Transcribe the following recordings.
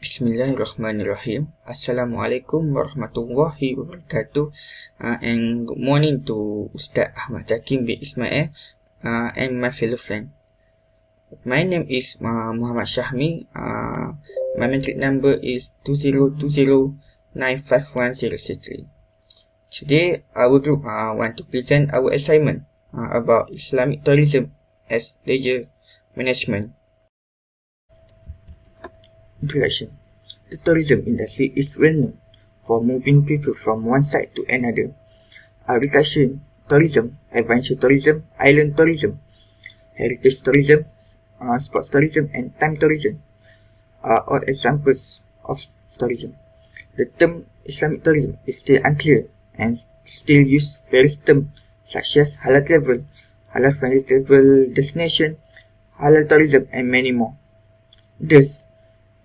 Bismillahirrahmanirrahim. Assalamualaikum warahmatullahi wabarakatuh. And good morning to Ustaz Ahmad Takim bin Ismail and my fellow friend. My name is Muhammad Shahmi. My matric number is 2020951063. Today, our group want to present our assignment about Islamic tourism as leisure management. Introduction. The tourism industry is well known for moving people from one side to another. Agriculture tourism, adventure tourism, island tourism, heritage tourism, sports tourism, and time tourism are all examples of tourism. The term Islamic tourism is still unclear and still use various terms such as halal travel, halal friendly travel destination, halal tourism, and many more. Thus,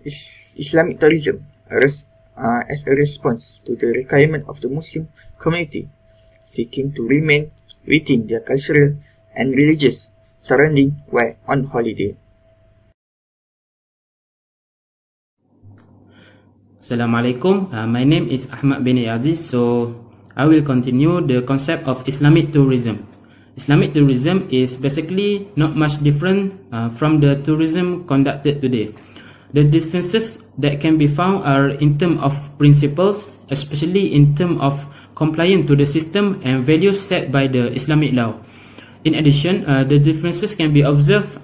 Islamic tourism as a response to the requirement of the Muslim community seeking to remain within their cultural and religious surrounding while on holiday. Assalamualaikum. My name is Ahmad bin Aziz. So I will continue the concept of Islamic tourism. Islamic tourism is basically not much different from the tourism conducted today. The differences that can be found are in terms of principles, especially in terms of compliance to the system and values set by the Islamic law. In addition, the differences can be observed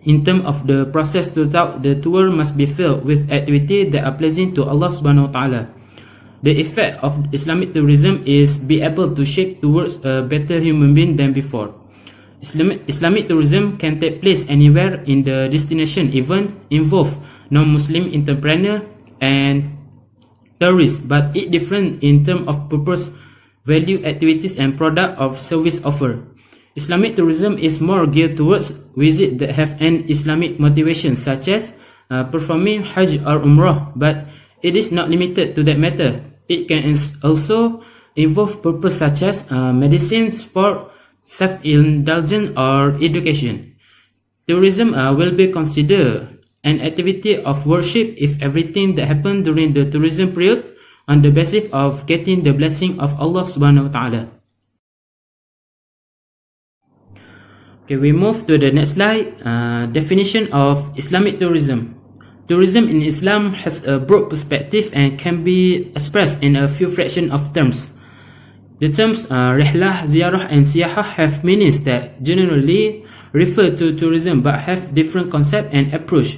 in terms of the process throughout the tour must be filled with activities that are pleasing to Allah subhanahu wa ta'ala. The effect of Islamic tourism is be able to shape towards a better human being than before. Islamic tourism can take place anywhere in the destination, even involve non-Muslim entrepreneur and tourists, but it different in terms of purpose, value, activities, and product of service offer. Islamic tourism is more geared towards visits that have an Islamic motivation, such as performing Hajj or Umrah, but it is not limited to that matter. It can also involve purpose such as medicine, sport, self-indulgence, or education. Tourism will be considered an activity of worship if everything that happened during the tourism period on the basis of getting the blessing of Allah subhanahu wa ta'ala. Okay, we move to the next slide. Definition of Islamic tourism. Tourism in Islam has a broad perspective and can be expressed in a few fraction of terms. The terms rihlah, ziyarah, and siyahah have meanings that generally refer to tourism but have different concept and approach.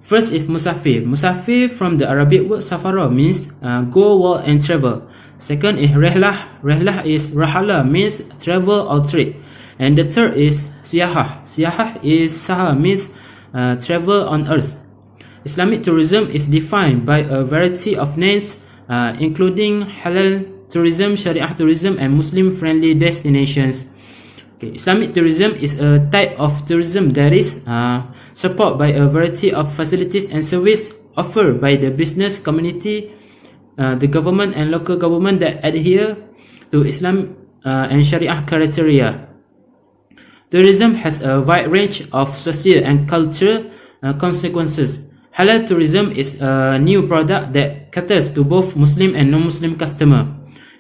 First is musafir. Musafir from the Arabic word safara means go, walk, and travel. Second is rihlah. Rihlah is rahala means travel or trade. And the third is siyahah. Siyahah is saha means travel on earth. Islamic tourism is defined by a variety of names including halal tourism, Sharia tourism, and Muslim-friendly destinations. Okay, Islamic tourism is a type of tourism that is supported by a variety of facilities and service offered by the business community, the government, and local government that adhere to Islam and Sharia criteria. Tourism has a wide range of social and cultural consequences. Halal tourism is a new product that caters to both Muslim and non-Muslim customers.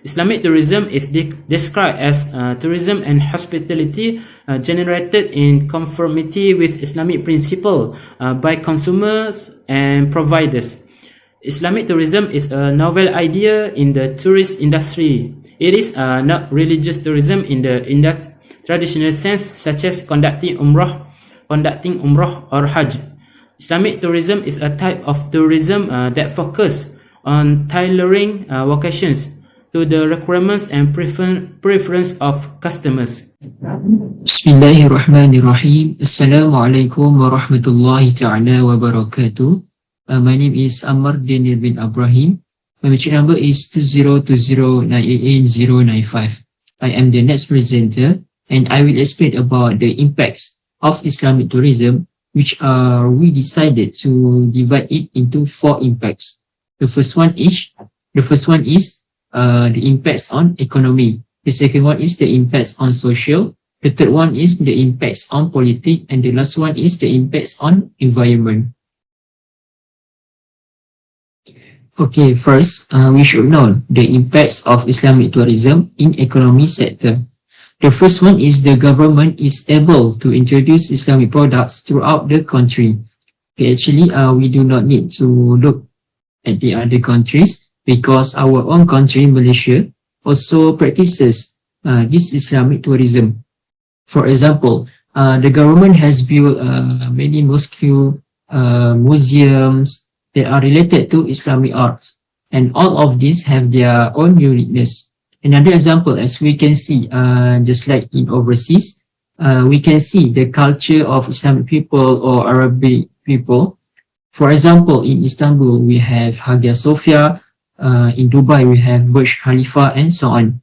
Islamic tourism is described as tourism and hospitality generated in conformity with Islamic principle by consumers and providers. Islamic tourism is a novel idea in the tourist industry. It is not religious tourism in the traditional sense, such as conducting Umrah or Hajj. Islamic tourism is a type of tourism that focuses on tailoring vocations to the requirements and preference of customers. Bismillahirrahmanirrahim. Assalamualaikum warahmatullahi ta'ala wabarakatuh. My name is Ammar Denir bin Ibrahim. My matric number is 2020988095. I am the next presenter and I will explain about the impacts of Islamic tourism, which we decided to divide it into 4 impacts. The first one is the impacts on economy. The second one is the impacts on social. The third one is the impacts on politics, and the last one is the impacts on environment. Okay, first, we should know the impacts of Islamic tourism in economy sector. The first one is the government is able to introduce Islamic products throughout the country. Okay, actually, we do not need to look at the other countries because our own country, Malaysia, also practices this Islamic tourism. For example, the government has built many mosques, museums that are related to Islamic arts, and all of these have their own uniqueness. Another example, as we can see, just like in overseas, we can see the culture of Islamic people or Arabic people. For example, in Istanbul, we have Hagia Sophia, in Dubai, we have Burj Khalifa, and so on.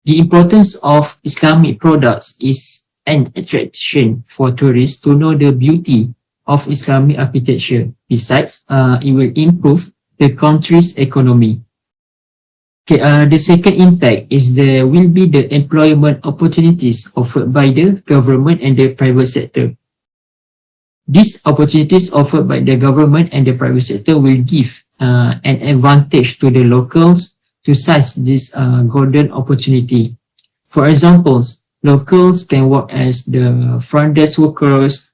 The importance of Islamic products is an attraction for tourists to know the beauty of Islamic architecture. Besides, it will improve the country's economy. Okay, the second impact is there will be the employment opportunities offered by the government and the private sector. These opportunities offered by the government and the private sector will give an advantage to the locals to seize this golden opportunity. For example, locals can work as the front desk workers,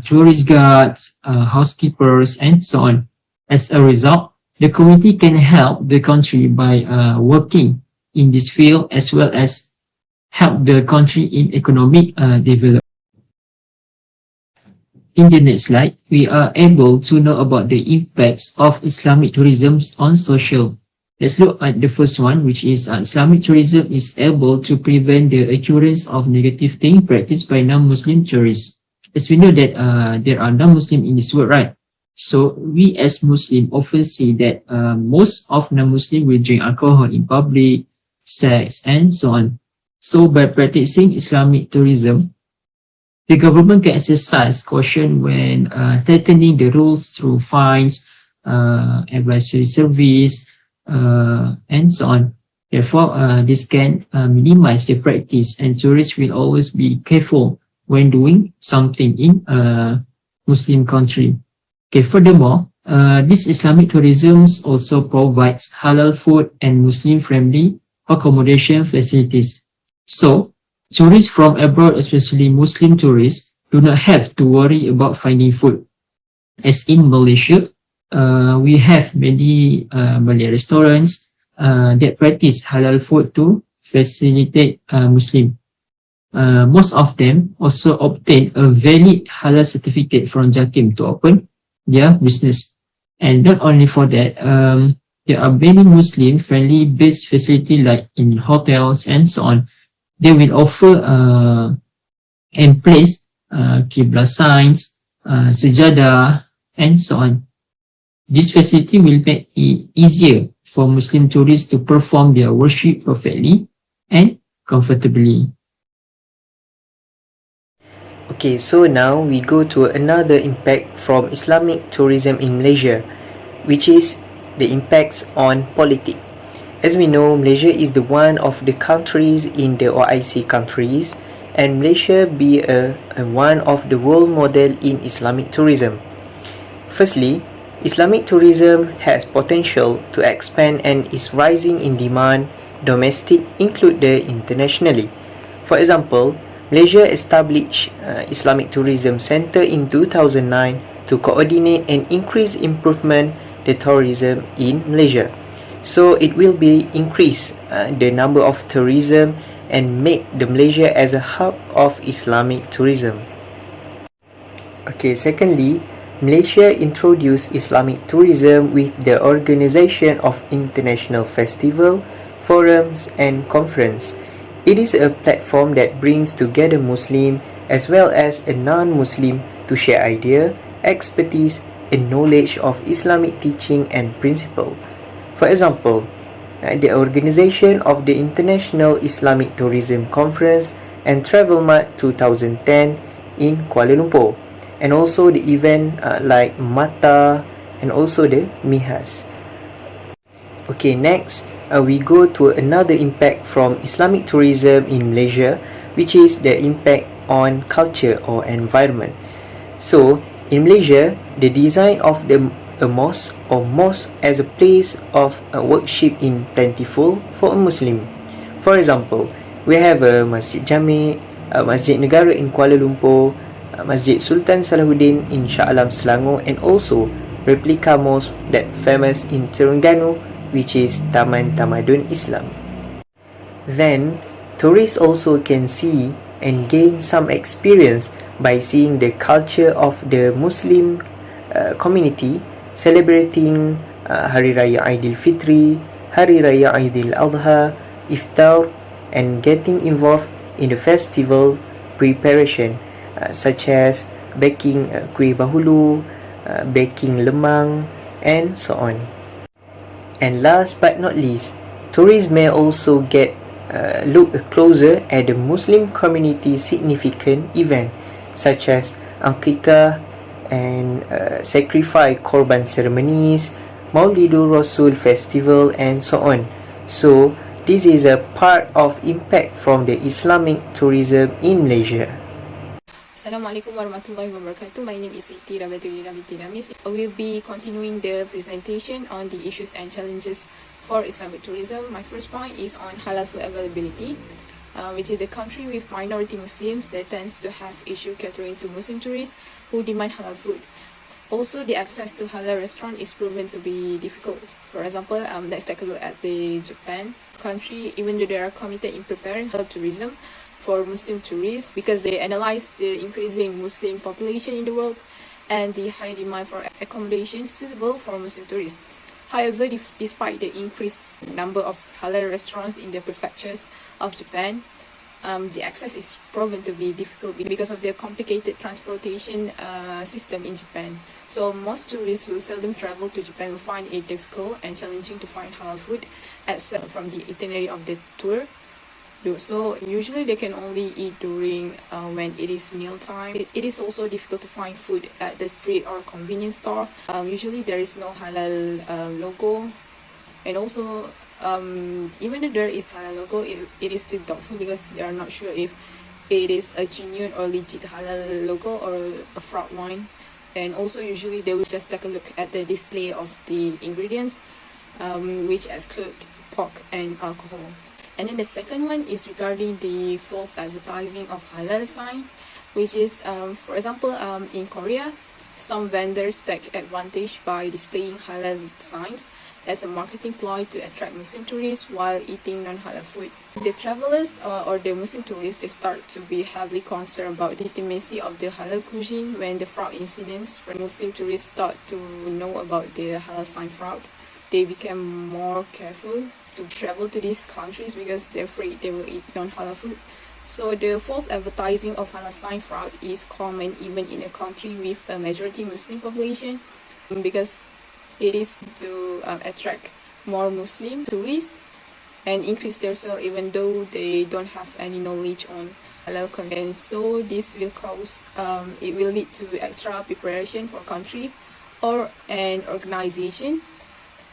tourist guards, housekeepers, and so on. As a result, the community can help the country by working in this field as well as help the country in economic development. In the next slide, we are able to know about the impacts of Islamic tourism on social. Let's look at the first one, which is Islamic tourism is able to prevent the occurrence of negative things practiced by non-Muslim tourists. As we know that there are non-Muslim in this world, right? So we as Muslim often see that most of non-Muslim will drink alcohol in public, sex, and so on. So by practicing Islamic tourism, the government can exercise caution when tightening the rules through fines, advisory service, and so on. Therefore, this can minimize the practice, and tourists will always be careful when doing something in a Muslim country. Okay, furthermore, this Islamic tourism also provides halal food and Muslim-friendly accommodation facilities. So, tourists from abroad, especially Muslim tourists, do not have to worry about finding food. As in Malaysia, we have many Malay restaurants that practice halal food to facilitate Muslim. Most of them also obtain a valid halal certificate from Jakim to open their business. And not only for that, there are many Muslim-friendly based facilities like in hotels and so on. They will offer and place Qibla signs, sejadah, and so on. This facility will make it easier for Muslim tourists to perform their worship perfectly and comfortably. Okay, so now we go to another impact from Islamic tourism in Malaysia, which is the impacts on politics. As we know, Malaysia is the one of the countries in the OIC countries, and Malaysia be one of the role model in Islamic tourism. Firstly, Islamic tourism has potential to expand and is rising in demand, domestic included internationally. For example, Malaysia established Islamic Tourism Centre in 2009 to coordinate and increase improvement the tourism in Malaysia. So it will be increase the number of tourism and make the Malaysia as a hub of Islamic tourism. Okay, secondly, Malaysia introduced Islamic tourism with the organisation of international festival, forums and conference. It is a platform that brings together Muslim as well as a non-Muslim to share idea, expertise and knowledge of Islamic teaching and principle. For example, the organisation of the International Islamic Tourism Conference and Travel Mart 2010 in Kuala Lumpur, and also the event like Mata and also the Mihas. Okay, next we go to another impact from Islamic tourism in Malaysia, which is the impact on culture or environment. So in Malaysia, the design of the a mosque or mosque as a place of worship in plentiful for a Muslim. For example, we have a Masjid Jami, Masjid Negara in Kuala Lumpur, Masjid Sultan Salahuddin in Shah Alam, Selangor, and also replica mosque that famous in Terengganu, which is Taman Tamadun Islam. Then, tourists also can see and gain some experience by seeing the culture of the Muslim community celebrating Hari Raya Aidilfitri, Hari Raya Aidil Adha, Iftar, and getting involved in the festival preparation such as baking kuih bahulu, baking lemang, and so on. And last but not least, tourists may also get look closer at the Muslim community significant event such as Aqiqah and sacrifice korban ceremonies, Maulidur Rasul festival, and so on. So this is a part of impact from the Islamic tourism in Malaysia. Assalamualaikum warahmatullahi wabarakatuh. My name is Siti Rabatuli Rabitiramis. I will be continuing the presentation on the issues and challenges for Islamic tourism. My first point is on halal food availability, which is the country with minority Muslims that tends to have issue catering to Muslim tourists who demand halal food. Also, the access to halal restaurant is proven to be difficult. For example, let's take a look at the Japan country. Even though they are committed in preparing halal tourism for Muslim tourists, because they analyze the increasing Muslim population in the world and the high demand for accommodation suitable for Muslim tourists. However, despite the increased number of halal restaurants in the prefectures of Japan, the access is proven to be difficult because of the complicated transportation system in Japan. So most tourists who seldom travel to Japan will find it difficult and challenging to find halal food except from the itinerary of the tour. So usually they can only eat during when it is meal time. It is also difficult to find food at the street or convenience store. Usually there is no halal logo, and also even if there is halal logo, it is still doubtful because they are not sure if it is a genuine or legit halal logo or a fraud one. And also usually they will just take a look at the display of the ingredients, which exclude pork and alcohol. And then the second one is regarding the false advertising of halal sign, which is, for example, in Korea, some vendors take advantage by displaying halal signs as a marketing ploy to attract Muslim tourists while eating non-halal food. The travelers or the Muslim tourists, they start to be heavily concerned about the legitimacy of the halal cuisine when the fraud incidents when Muslim tourists start to know about the halal sign fraud. They become more careful to travel to these countries because they're afraid they will eat non-halal food. So the false advertising of halal sign fraud is common even in a country with a majority Muslim population, because it is to attract more Muslim tourists and increase their sales even though they don't have any knowledge on halal content. So this will cause, it will lead to extra preparation for country or an organization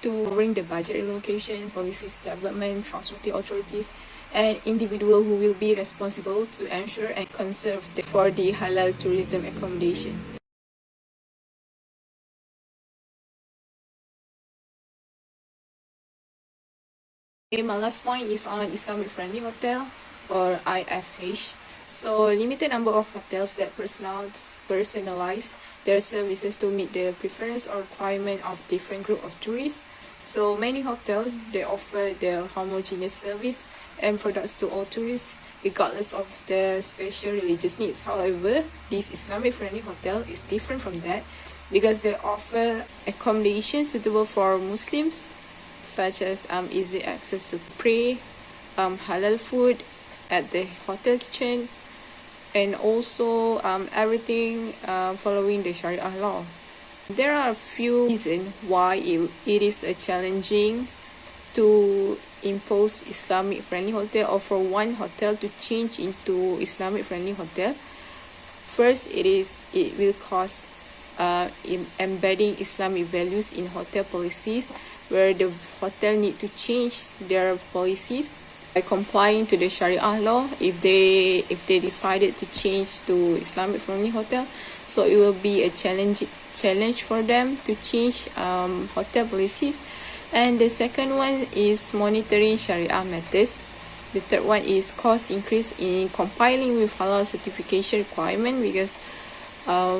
to bring the budget allocation, policies development, transport authorities, and individuals who will be responsible to ensure and conserve for the halal tourism accommodation. Okay, my last point is on Islamic friendly hotel or IFH. So limited number of hotels that personalize their services to meet the preference or requirement of different group of tourists. So many hotels, they offer the homogeneous service and products to all tourists regardless of their special religious needs. However, this Islamic friendly hotel is different from that because they offer accommodation suitable for Muslims, such as easy access to pray, halal food at the hotel kitchen, and also everything following the Sharia law. There are a few reasons why it is challenging to impose Islamic friendly hotel or for one hotel to change into Islamic friendly hotel. First, it will cost embedding Islamic values in hotel policies, where the hotel need to change their policies by complying to the Sharia law if they decided to change to Islamic friendly hotel. So it will be a challenge for them to change hotel policies. And the second one is monitoring Sharia matters. The third one is cost increase in compiling with halal certification requirement, because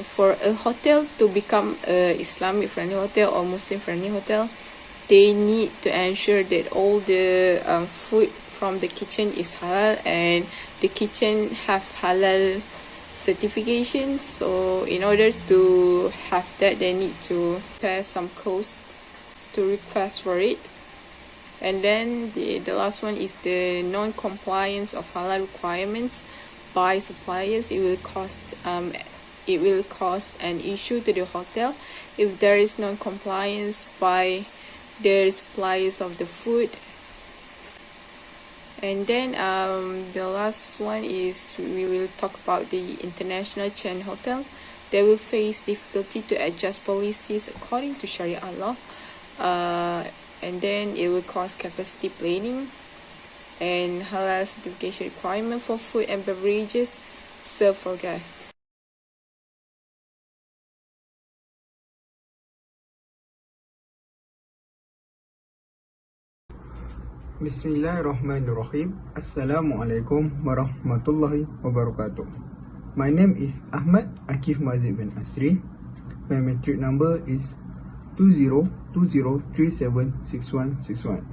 for a hotel to become a Islamic friendly hotel or Muslim friendly hotel, they need to ensure that all the food from the kitchen is halal and the kitchen have halal certification. So in order to have that, they need to pay some cost to request for it. And then the last one is the non-compliance of halal requirements by suppliers. It will cost an issue to the hotel if there is non-compliance by the suppliers of the food. And then the last one is we will talk about the international chain hotel. They will face difficulty to adjust policies according to Sharia law. And then it will cause capacity planning and halal certification requirement for food and beverages served for guests. Bismillahirrahmanirrahim. Assalamualaikum warahmatullahi wabarakatuh. My name is Ahmad Akif Mazid bin Asri. My matric number is 2020376161.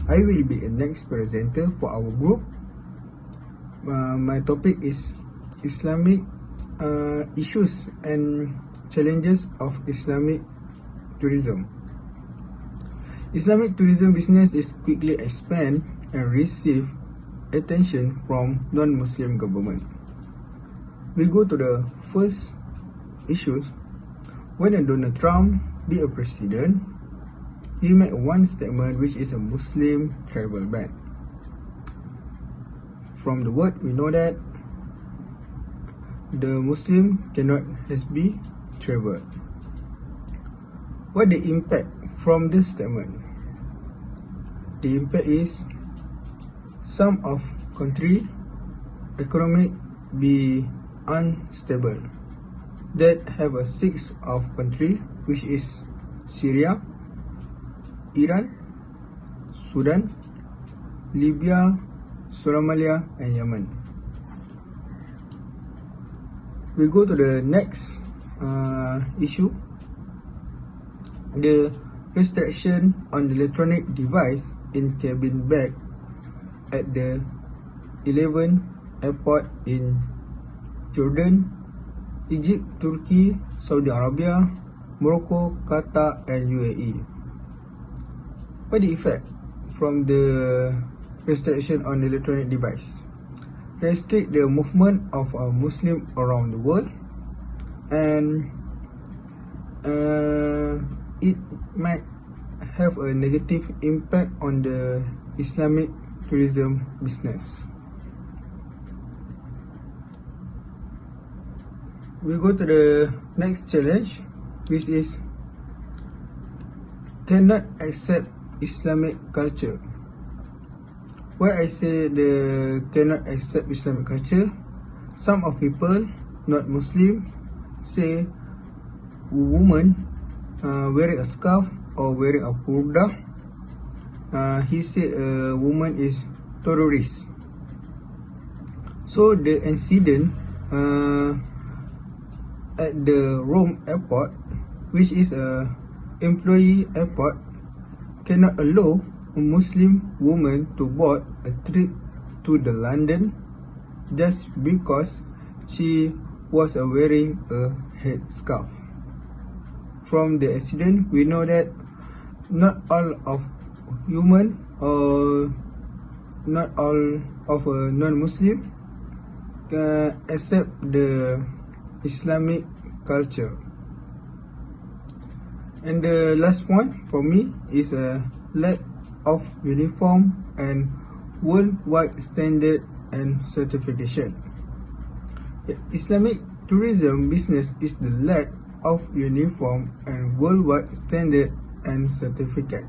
I will be a next presenter for our group. My topic is Islamic issues and challenges of Islamic tourism. Islamic tourism business is quickly expand and receive attention from non-Muslim government. We go to the first issue. When Donald Trump be a president, he made one statement which is a Muslim travel ban. From the word we know that the Muslim cannot be traveled. What the impact from this statement? The impact is some of country economic be unstable. That have a six of country which is Syria, Iran, Sudan, Libya, Somalia and Yemen. We go to the next issue. The restriction on the electronic device in cabin bag at the 11 airport in Jordan, Egypt, Turkey, Saudi Arabia, Morocco, Qatar and UAE. What the effect from the restriction on the electronic device? Restrict the movement of a Muslim around the world, and it might have a negative impact on the Islamic tourism business. We go to the next challenge, which is cannot accept Islamic culture. Why I say the cannot accept Islamic culture, some of people not Muslim say woman wearing a scarf or wearing a burqa, he said a woman is terrorist. So the incident at the Rome airport, which is a employee airport, cannot allow a Muslim woman to board a trip to the London just because she was wearing a headscarf. From the accident, we know that not all of human or not all of a non-Muslim accept the Islamic culture. And the last point for me is a lack of uniform and worldwide standard and certification. Islamic tourism business is the lack of uniform and worldwide standard and certificate.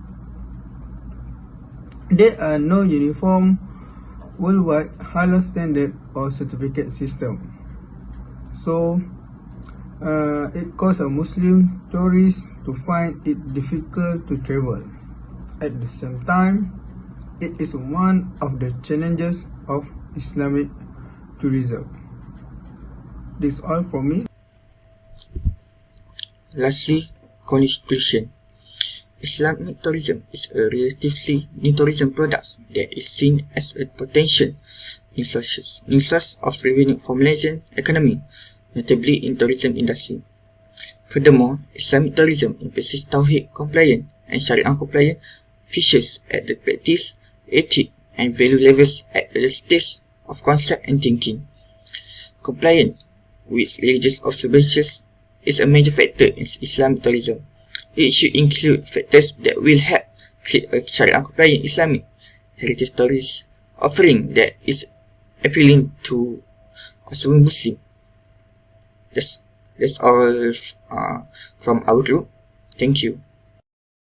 There are no uniform worldwide halal standard or certificate system. So, it causes a Muslim tourist to find it difficult to travel. At the same time, it is one of the challenges of Islamic tourism. This is all from me. Lastly, conclusion. Islamic tourism is a relatively new tourism product that is seen as a potential new source of revenue for Malaysian economy, notably in tourism industry. Furthermore, Islamic tourism emphasizes Tawhid compliant and Sharia compliant features at the practice, ethic and value levels at the stage of concept and thinking. Compliance with religious observances is a major factor in Islamic tourism. It should include factors that will help create a Sharia-compliant Islamic heritage tourist offering that is appealing to consuming Muslim. That's all from our group. Thank you.